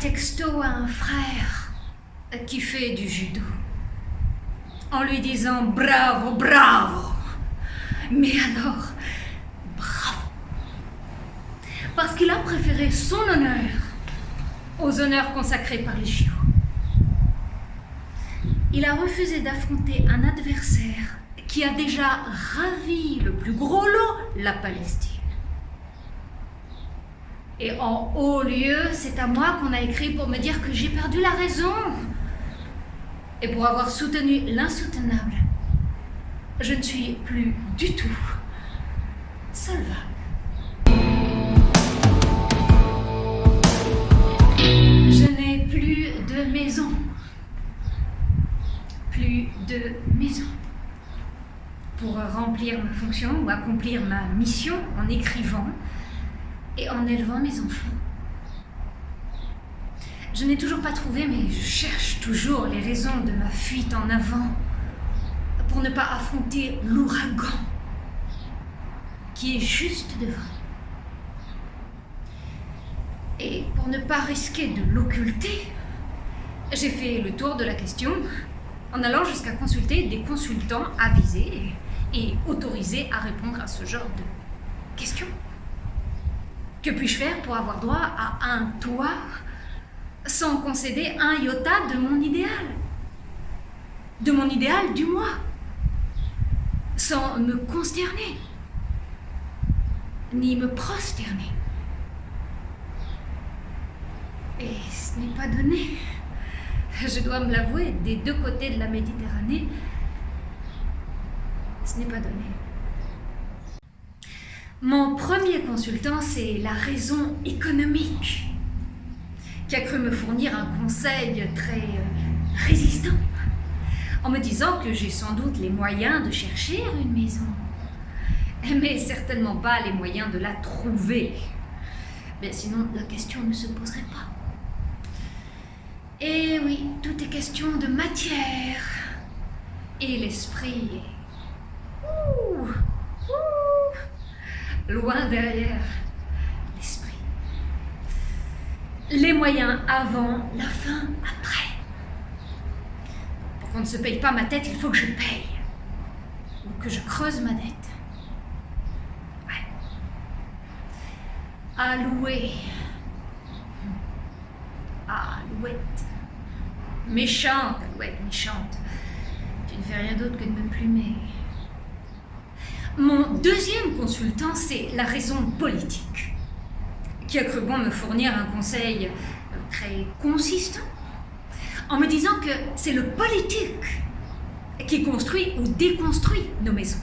texto à un frère qui fait du judo, en lui disant bravo, bravo. Mais alors, bravo. Parce qu'il a préféré son honneur aux honneurs consacrés par les JO. Il a refusé d'affronter un adversaire qui a déjà ravi le plus gros lot, la Palestine. Et en haut lieu, c'est à moi qu'on a écrit pour me dire que j'ai perdu la raison. Et pour avoir soutenu l'insoutenable, je ne suis plus du tout solvable. Je n'ai plus de maison. Plus de maison. Pour remplir ma fonction ou accomplir ma mission en écrivant et en élevant mes enfants. Je n'ai toujours pas trouvé, mais je cherche toujours les raisons de ma fuite en avant pour ne pas affronter l'ouragan qui est juste devant. Et pour ne pas risquer de l'occulter, j'ai fait le tour de la question en allant jusqu'à consulter des consultants avisés et autorisés à répondre à ce genre de questions. Que puis-je faire pour avoir droit à un toit sans concéder un iota de mon idéal? De mon idéal du moi, sans me consterner, ni me prosterner. Et ce n'est pas donné. Je dois me l'avouer, des deux côtés de la Méditerranée, ce n'est pas donné. Mon premier consultant, c'est la raison économique, qui a cru me fournir un conseil très résistant, en me disant que j'ai sans doute les moyens de chercher une maison, mais certainement pas les moyens de la trouver. Mais sinon, la question ne se poserait pas. Et oui, tout est question de matière. Et l'esprit est loin derrière l'esprit. Les moyens avant, la fin après. Pour qu'on ne se paye pas ma tête, il faut que je paye. Ou que je creuse ma dette. Ouais. Alloué. Alouette. Méchante, alouette, méchante. Tu ne fais rien d'autre que de me plumer. Mon deuxième consultant, c'est la raison politique, qui a cru bon me fournir un conseil très consistant, en me disant que c'est le politique qui construit ou déconstruit nos maisons.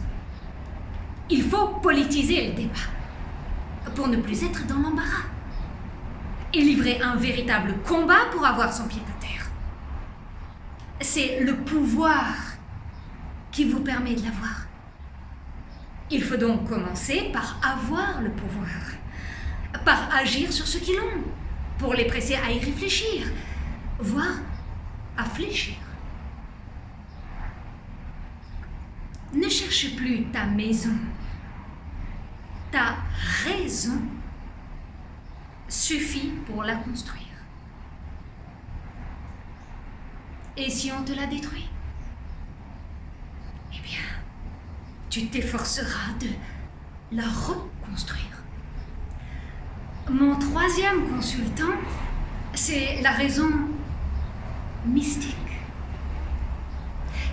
Il faut politiser le débat, pour ne plus être dans l'embarras, et livrer un véritable combat pour avoir son pied à terre. C'est le pouvoir qui vous permet de l'avoir. Il faut donc commencer par avoir le pouvoir, par agir sur ceux qui l'ont, pour les presser à y réfléchir, voire à fléchir. Ne cherche plus ta maison, ta raison suffit pour la construire. Et si on te la détruit, eh bien, tu t'efforceras de la reconstruire. Mon troisième consultant, c'est la raison mystique,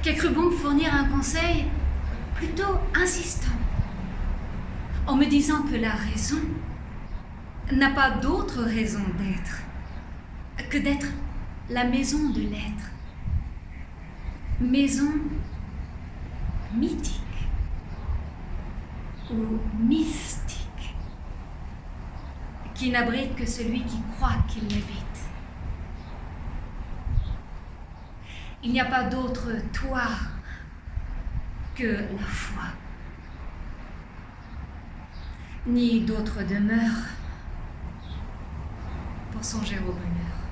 qui a cru bon me fournir un conseil plutôt insistant, en me disant que la raison n'a pas d'autre raison d'être que d'être la maison de l'être, maison mythique ou mystique, qui n'abrite que celui qui croit qu'il l'habite. Il n'y a pas d'autre toit que la foi, ni d'autre demeure pour songer au bonheur.